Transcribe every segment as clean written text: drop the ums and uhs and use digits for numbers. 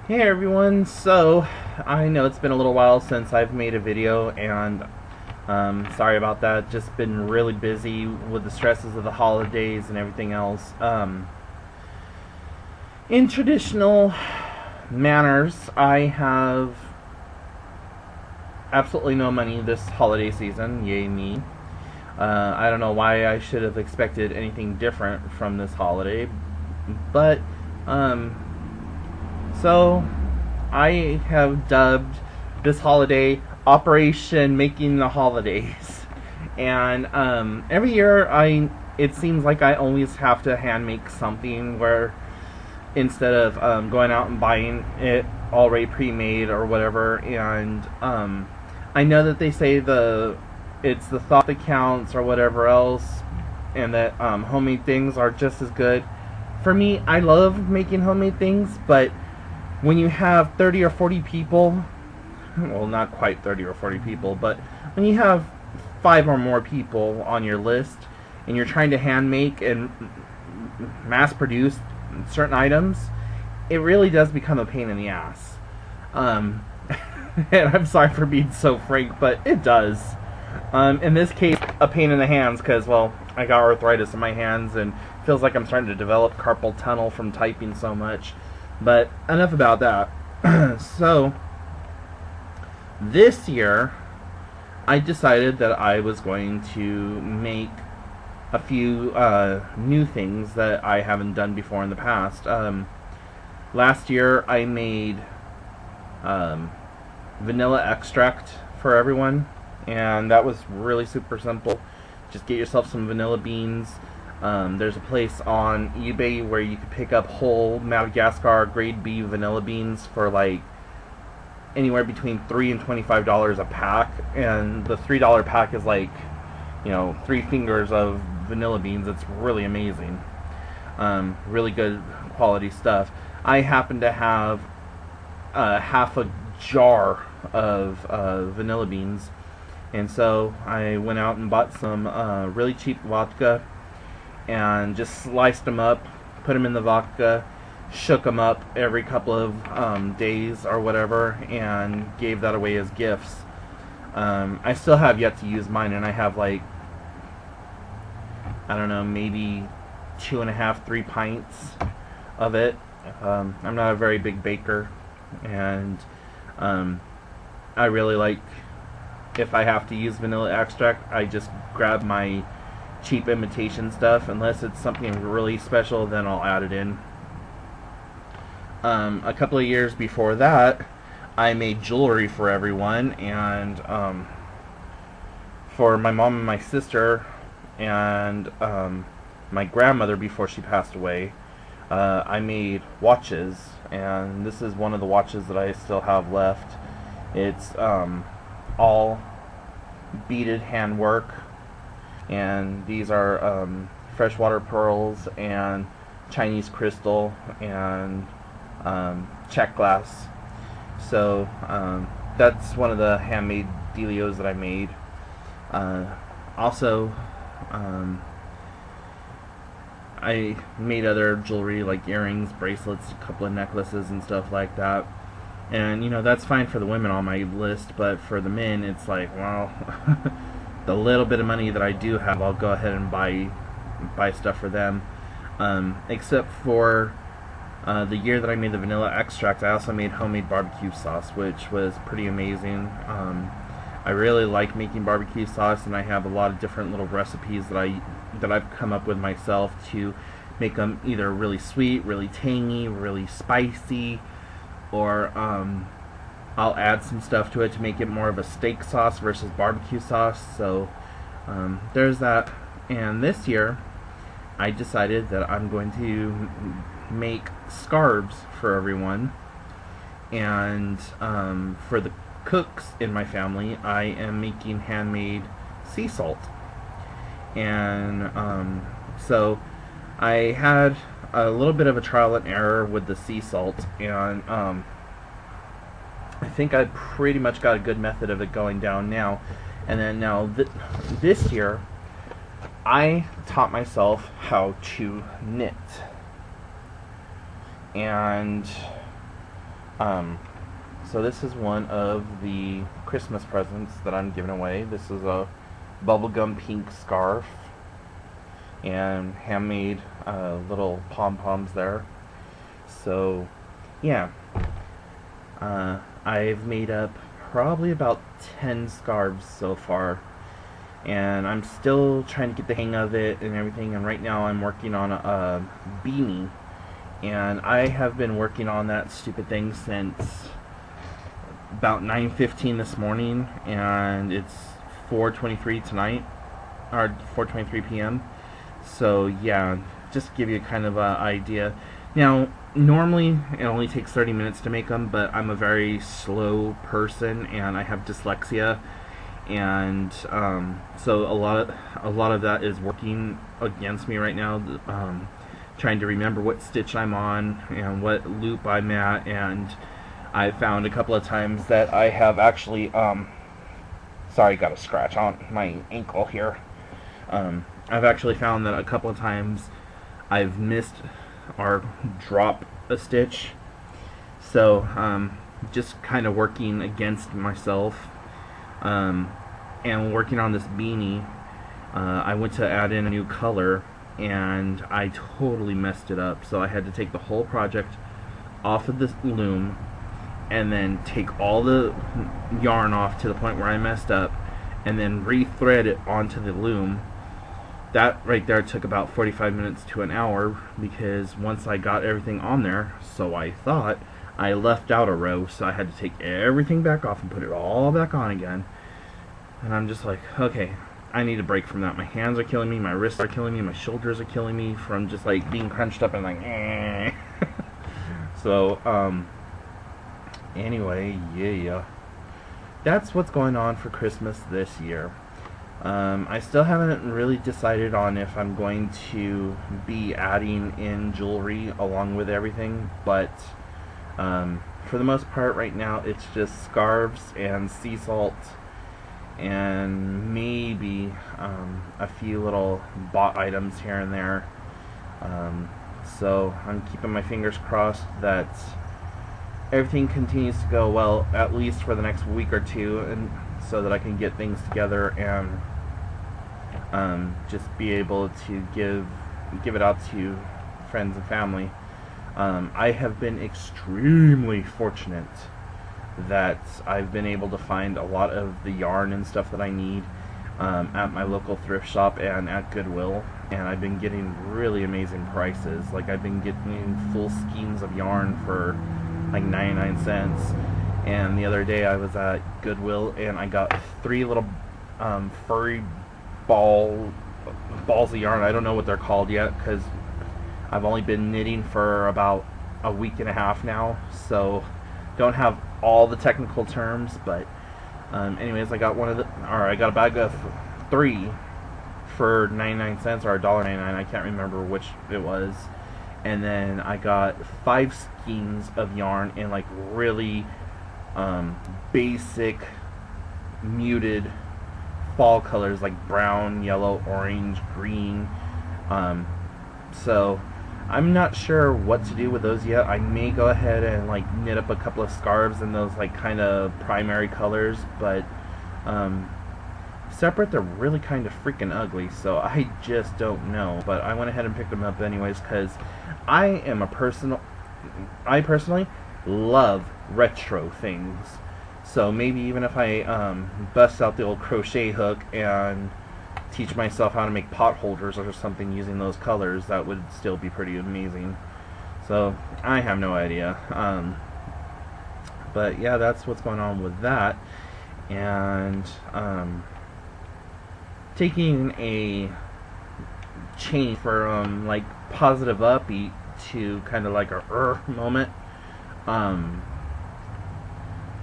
Hey everyone, so I know it's been a little while since I've made a video, and sorry about that. Just been really busy with the stresses of the holidays and everything else. In traditional manners, I have absolutely no money this holiday season. Yay me. I don't know why I should have expected anything different from this holiday, but so I have dubbed this holiday Operation Making the Holidays. And every year it seems like I always have to hand make something, where instead of going out and buying it already pre-made or whatever. And I know that they say it's the thought that counts or whatever else, and that homemade things are just as good. For me, I love making homemade things, but when you have 30 or 40 people, well, not quite 30 or 40 people, but when you have 5 or more people on your list and you're trying to hand make and mass produce certain items, it really does become a pain in the ass. And I'm sorry for being so frank, but it does. In this case, a pain in the hands, because, well, I got arthritis in my hands and feels like I'm starting to develop carpal tunnel from typing so much. But enough about that. So this year I decided that I was going to make a few new things that I haven't done before in the past. Last year I made vanilla extract for everyone, and that was really super simple. Just get yourself some vanilla beans. There's a place on eBay where you can pick up whole Madagascar grade B vanilla beans for like anywhere between $3 and $25 a pack, and the $3 pack is like, 3 fingers of vanilla beans. It's really amazing. Really good quality stuff. I happen to have half a jar of vanilla beans, and so I went out and bought some really cheap vodka and just sliced them up, put them in the vodka, shook them up every couple of days or whatever, and gave that away as gifts. I still have yet to use mine, and I have like, I don't know, maybe 2.5, 3 pints of it. I'm not a very big baker, and I really like, if I have to use vanilla extract, I just grab my cheap imitation stuff. Unless it's something really special, then I'll add it in. A couple of years before that, I made jewelry for everyone, and for my mom and my sister, and my grandmother before she passed away. I made watches, and this is one of the watches that I still have left. It's all beaded handwork, and these are freshwater pearls and Chinese crystal and check glass. So that's one of the handmade dealios that I made. Also, I made other jewelry like earrings, bracelets, a couple of necklaces and stuff like that. And that's fine for the women on my list, but for the men, it's like, well, the little bit of money that I do have, I'll go ahead and buy stuff for them. Except for the year that I made the vanilla extract, I also made homemade barbecue sauce, which was pretty amazing. I really like making barbecue sauce, and I have a lot of different little recipes that I've come up with myself to make them either really sweet, really tangy, really spicy, or I'll add some stuff to it to make it more of a steak sauce versus barbecue sauce. So there's that. And this year I decided that I'm going to make scarves for everyone, and for the cooks in my family, I am making handmade sea salt. And so I had a little bit of a trial and error with the sea salt, and I think I pretty much got a good method of it going down now. And then now this year I taught myself how to knit. And So this is one of the Christmas presents that I'm giving away. This is a bubblegum pink scarf and handmade little pom-poms there. So yeah, I've made up probably about 10 scarves so far, and I'm still trying to get the hang of it and everything, and right now I'm working on a beanie, and I have been working on that stupid thing since about 9:15 this morning, and it's 4:23 tonight, or 4:23 p.m. So yeah, just to give you kind of an idea. Now, normally it only takes 30 minutes to make them, but I'm a very slow person and I have dyslexia, and so a lot of that is working against me right now. Trying to remember what stitch I'm on and what loop I'm at, and I found a couple of times that I have actually sorry, got a scratch on my ankle here. I've actually found that a couple of times I've missed or dropped a stitch, so just kind of working against myself, and working on this beanie. I went to add in a new color and I totally messed it up, so I had to take the whole project off of the loom and then take all the yarn off to the point where I messed up and then re-thread it onto the loom. That right there took about 45 minutes to an hour, because once I got everything on there, so I thought, I left out a row, so I had to take everything back off and put it all back on again. And I'm just like, okay, I need a break from that. My hands are killing me, my wrists are killing me, my shoulders are killing me from just like being crunched up and like eh. So anyway, yeah, that's what's going on for Christmas this year. I still haven't really decided on if I'm going to be adding in jewelry along with everything, but for the most part right now it's just scarves and sea salt and maybe a few little bought items here and there. So I'm keeping my fingers crossed that everything continues to go well, at least for the next week or two, and so that I can get things together and just be able to give it out to friends and family. I have been extremely fortunate that I've been able to find a lot of the yarn and stuff that I need at my local thrift shop and at Goodwill, and I've been getting really amazing prices. Like, I've been getting full skeins of yarn for like 99 cents, and the other day I was at Goodwill and I got 3 little furry balls of yarn. I don't know what they're called yet, because I've only been knitting for about a week and a half now, so don't have all the technical terms, but anyways, I got I got a bag of 3 for 99 cents or $1.99. I can't remember which it was. And then I got 5 skeins of yarn in like really basic muted fall colors, like brown, yellow, orange, green. So I'm not sure what to do with those yet. I may go ahead and like knit up a couple of scarves in those like kind of primary colors, but separate they're really kind of freaking ugly, so I just don't know. But I went ahead and picked them up anyways, because I personally love retro things. So maybe even if I bust out the old crochet hook and teach myself how to make pot holders or something using those colors, that would still be pretty amazing. So I have no idea. But yeah, that's what's going on with that. And taking a change from like positive upbeat to kind of like a moment.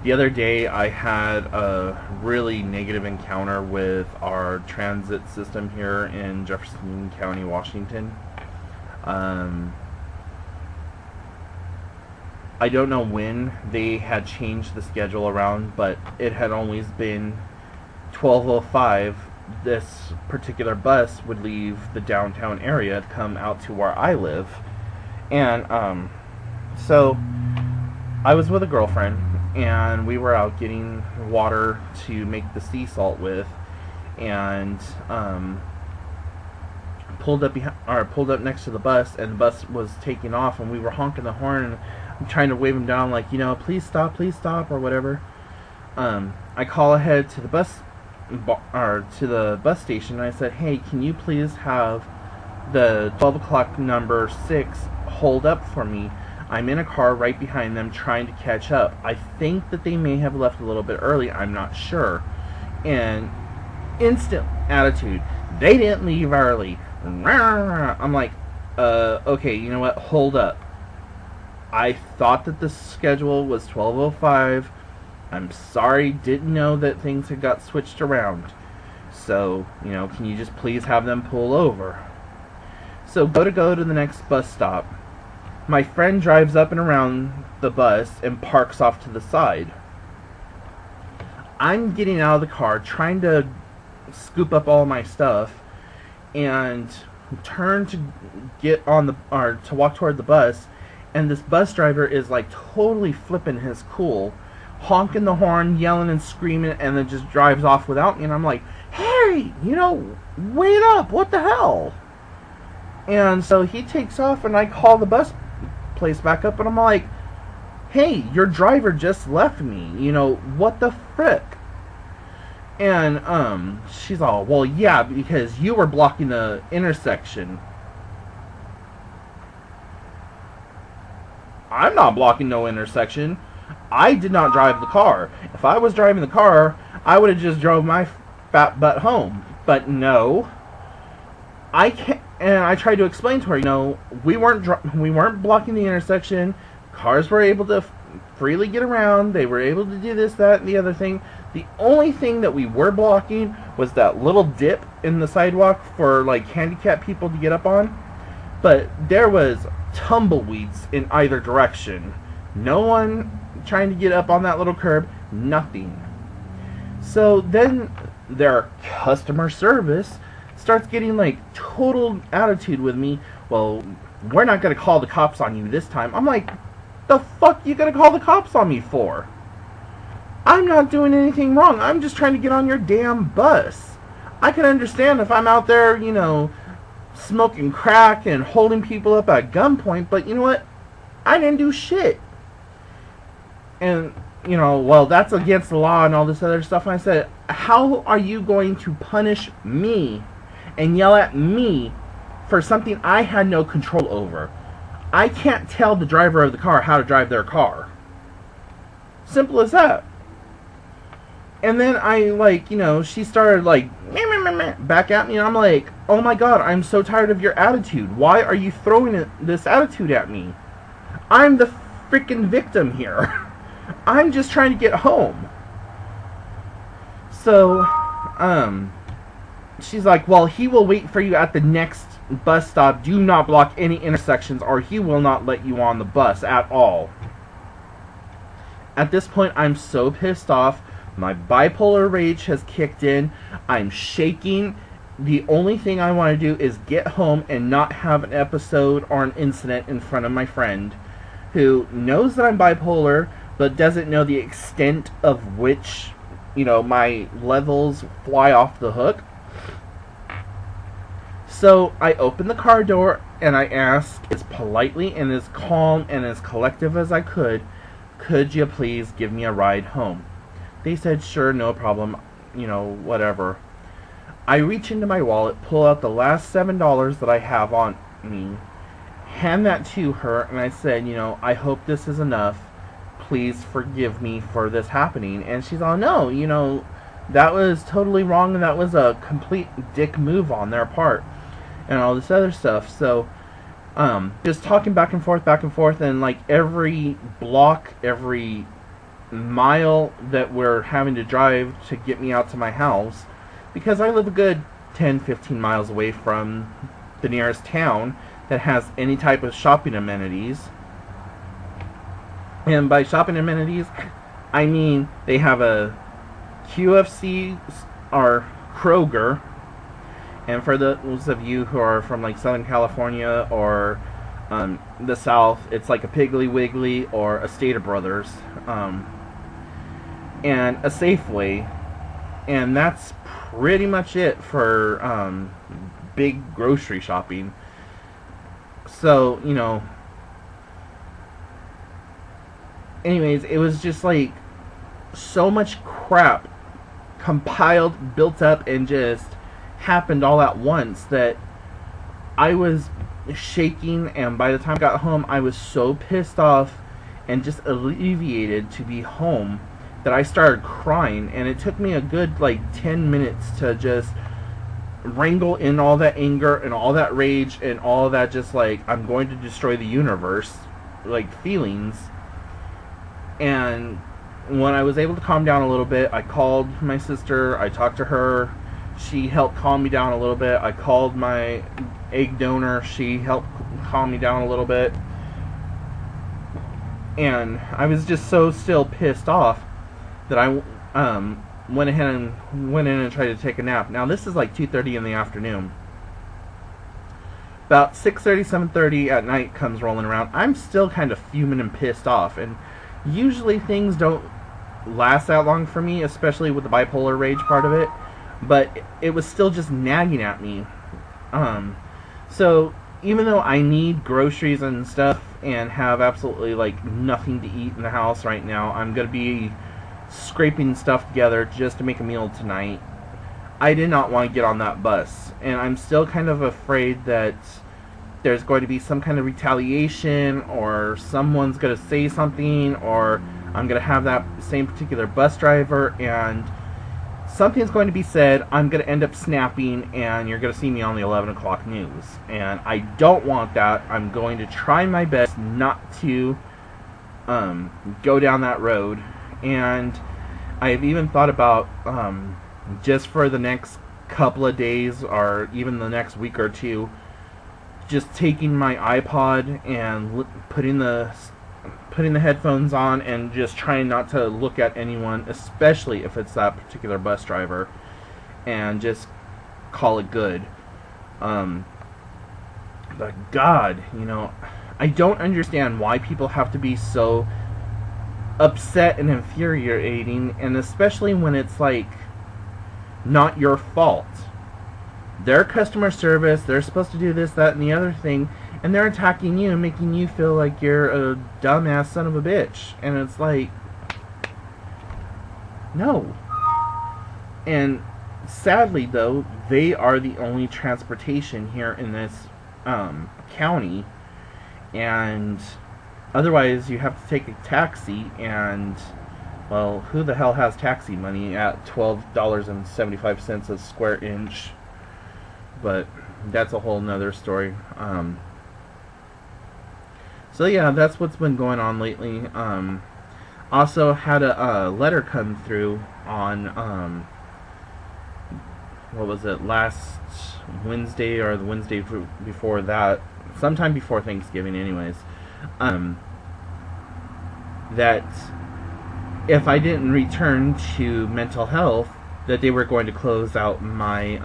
The other day I had a really negative encounter with our transit system here in Jefferson County, Washington. I don't know when they had changed the schedule around, but it had always been 12:05. This particular bus would leave the downtown area to come out to where I live, and so I was with a girlfriend, and we were out getting water to make the sea salt with, and pulled up next to the bus, and the bus was taking off, and we were honking the horn, and I'm trying to wave him down, like, please stop, or whatever. I call ahead to the bus station, and I said, hey, can you please have the 12 o'clock number 6 hold up for me? I'm in a car right behind them trying to catch up. I think that they may have left a little bit early, I'm not sure. And instant attitude, they didn't leave early. I'm like, okay, you know what, hold up. I thought that the schedule was 12:05. I'm sorry, didn't know that things had got switched around. So, can you just please have them pull over? So go to the next bus stop. My friend drives up and around the bus and parks off to the side. I'm getting out of the car, trying to scoop up all my stuff, and turn to to walk toward the bus, and this bus driver is like totally flipping his cool, honking the horn, yelling and screaming, and then just drives off without me. And I'm like, hey, wait up, what the hell? And so he takes off, and I call the bus place back up, and I'm like, hey, your driver just left me, what the frick? And she's all, well, yeah, because you were blocking the intersection. I'm not blocking no intersection. I did not drive the car. If I was driving the car, I would have just drove my fat butt home. But no, I can't. And I tried to explain to her, we weren't blocking the intersection. Cars were able to freely get around. They were able to do this, that, and the other thing. The only thing that we were blocking was that little dip in the sidewalk for like handicapped people to get up on. But there was tumbleweeds in either direction. No one trying to get up on that little curb. Nothing. So then their customer service starts getting like total attitude with me. Well, we're not going to call the cops on you this time. I'm like, the fuck you going to call the cops on me for? I'm not doing anything wrong. I'm just trying to get on your damn bus. I can understand if I'm out there, smoking crack and holding people up at gunpoint, but you know what? I didn't do shit. And, well, that's against the law and all this other stuff. And I said, how are you going to punish me and yell at me for something I had no control over? I can't tell the driver of the car how to drive their car. Simple as that. And then she started meh, meh, meh, meh, back at me, and I'm like, oh my god, I'm so tired of your attitude. Why are you throwing this attitude at me? I'm the freaking victim here. I'm just trying to get home. So, she's like, well, he will wait for you at the next bus stop. Do not block any intersections, or he will not let you on the bus at all. At this point, I'm so pissed off. My bipolar rage has kicked in. I'm shaking. The only thing I want to do is get home and not have an episode or an incident in front of my friend, who knows that I'm bipolar, but doesn't know the extent of which, my levels fly off the hook. So I open the car door and I ask as politely and as calm and as collective as I could you please give me a ride home? They said, sure, no problem, whatever. I reach into my wallet, pull out the last $7 that I have on me, hand that to her, and I said, I hope this is enough. Please forgive me for this happening. And she's all, no, that was totally wrong, and that was a complete dick move on their part, and all this other stuff. So, just talking back and forth, and every block, every mile that we're having to drive to get me out to my house, because I live a good 10-15 miles away from the nearest town that has any type of shopping amenities. And by shopping amenities, I mean they have a QFC or Kroger. And for those of you who are from Southern California or The South, it's like a Piggly Wiggly or a Stater Brothers, and a Safeway, and that's pretty much it for big grocery shopping. So, anyways, it was just like so much crap compiled, built up, and just happened all at once that I was shaking, and by the time I got home, I was so pissed off and just alleviated to be home that I started crying, and it took me a good 10 minutes to just wrangle in all that anger and all that rage and all that just I'm going to destroy the universe feelings. And when I was able to calm down a little bit, I called my sister, I talked to her, she helped calm me down a little bit. I called my egg donor, she helped calm me down a little bit. And I was just so still pissed off that I went in and tried to take a nap. Now this is 2:30 in the afternoon. About 6:30, 7:30 at night comes rolling around. I'm still kind of fuming and pissed off, and usually things don't last that long for me, especially with the bipolar rage part of it, but it was still just nagging at me. So even though I need groceries and stuff and have absolutely nothing to eat in the house right now, I'm gonna be scraping stuff together just to make a meal tonight. I did not want to get on that bus, and I'm still kind of afraid that there's going to be some kind of retaliation, or someone's going to say something, or I'm going to have that same particular bus driver and something's going to be said, I'm going to end up snapping, and you're going to see me on the 11 o'clock news. And I don't want that. I'm going to try my best not to go down that road. And I've even thought about just for the next couple of days, or even the next week or two, just taking my iPod and putting the headphones on and just trying not to look at anyone, especially if it's that particular bus driver, and just call it good. But God, I don't understand why people have to be so upset and infuriating, and especially when it's not your fault. Their customer service, they're supposed to do this, that, and the other thing, and they're attacking you, making you feel like you're a dumbass son of a bitch. And it's no. And sadly, though, they are the only transportation here in this county, and otherwise you have to take a taxi, and well, who the hell has taxi money at $12.75 a square inch? But that's a whole nother story. So yeah, that's what's been going on lately. Also had a letter come through on what was it, last Wednesday or the Wednesday before that, sometime before Thanksgiving anyways, that if I didn't return to mental health, that they were going to close out my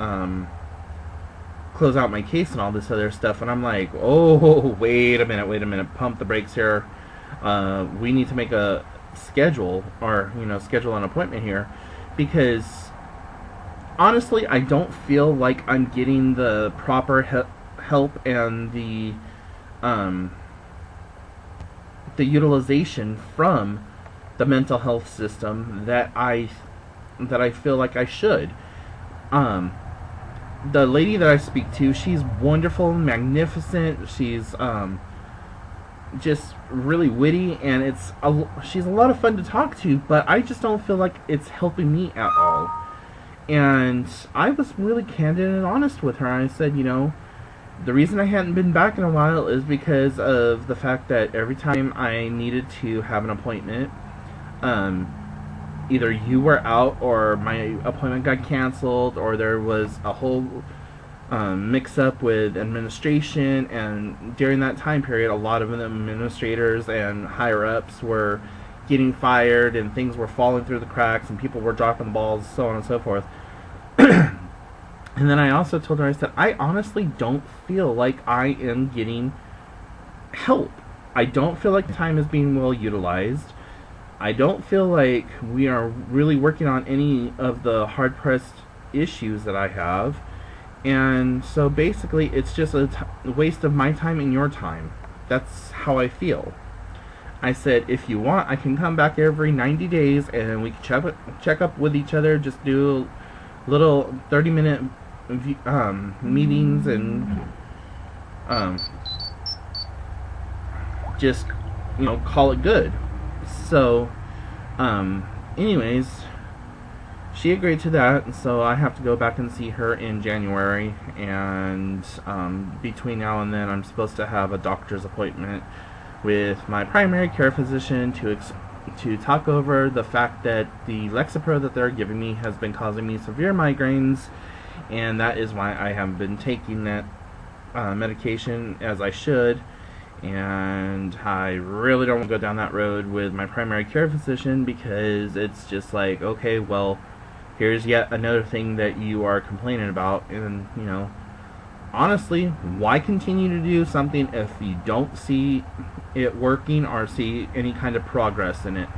case and all this other stuff. And I'm like, oh, wait a minute, pump the brakes here. We need to make a schedule, or schedule an appointment here, because honestly, I don't feel like I'm getting the proper help and the utilization from the mental health system that I feel like I should. The lady that I speak to, she's wonderful, magnificent. She's just really witty, and she's a lot of fun to talk to, but I just don't feel like it's helping me at all. And I was really candid and honest with her. I said, the reason I hadn't been back in a while is because of the fact that every time I needed to have an appointment, either you were out, or my appointment got canceled, or there was a whole mix-up with administration. And during that time period, a lot of the administrators and higher-ups were getting fired, and things were falling through the cracks, and people were dropping the balls, so on and so forth. And then I also told her, I said, I honestly don't feel like I am getting help. I don't feel like time is being well utilized. I don't feel like we are really working on any of the hard-pressed issues that I have. And so basically, it's just a waste of my time and your time. That's how I feel. I said, if you want, I can come back every 90 days and we can check up with each other, just do little 30-minute meetings and just, call it good. So, anyways, she agreed to that, and so I have to go back and see her in January, and between now and then I'm supposed to have a doctor's appointment with my primary care physician to talk over the fact that the Lexapro that they're giving me has been causing me severe migraines, and that is why I haven't been taking that medication as I should. And I really don't want to go down that road with my primary care physician, because it's just like, okay, well, here's yet another thing that you are complaining about, and honestly, why continue to do something if you don't see it working or see any kind of progress in it?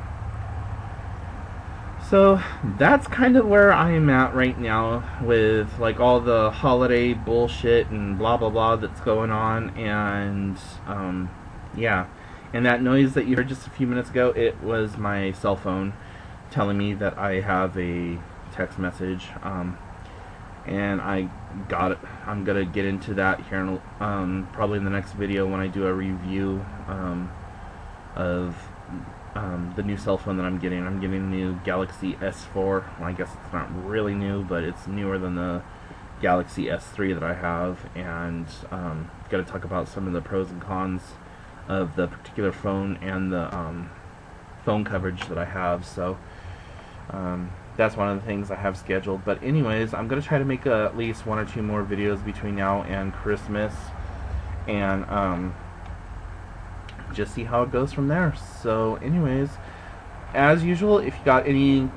So that's kind of where I am at right now with like all the holiday bullshit and blah blah blah that's going on. And yeah, and that noise that you heard just a few minutes ago, it was my cell phone telling me that I have a text message, and I got it. I'm gonna get into that here in, probably in the next video when I do a review of the new cell phone that I'm getting. I'm getting a new Galaxy S4. Well, I guess it's not really new, but it's newer than the Galaxy S3 that I have, and got to talk about some of the pros and cons of the particular phone and the phone coverage that I have. So that's one of the things I have scheduled. But anyways, I'm going to try to make at least 1 or 2 more videos between now and Christmas, and just see how it goes from there. So anyways, as usual, if you got any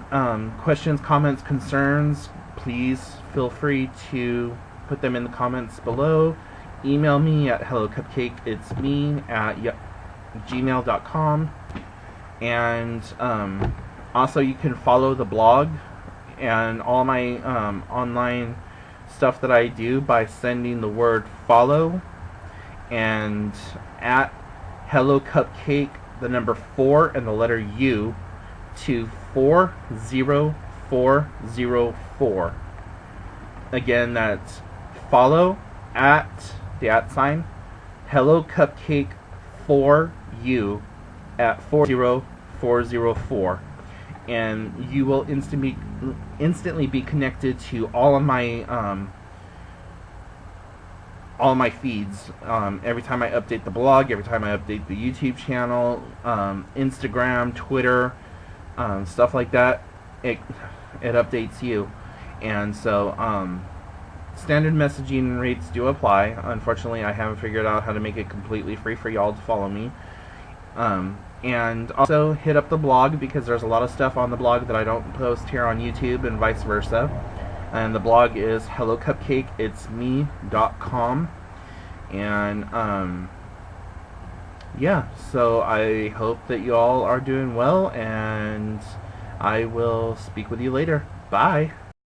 questions, comments, concerns, please feel free to put them in the comments below. Email me at hellocupcake@gmail.com, and also you can follow the blog and all my online stuff that I do by sending the word follow and at Hello Cupcake, the number 4 and the letter U, to 40404. Again, that's follow at the @ Hello Cupcake 4U at 40404, and you will instantly be connected to all of my feeds. Every time I update the blog, every time I update the YouTube channel, Instagram, Twitter, stuff like that, it updates you. And so standard messaging rates do apply. Unfortunately, I haven't figured out how to make it completely free for y'all to follow me. And also hit up the blog, because there's a lot of stuff on the blog that I don't post here on YouTube, and vice versa. And the blog is hellocupcakeitsme.com. And yeah, so I hope that you all are doing well, and I will speak with you later. Bye.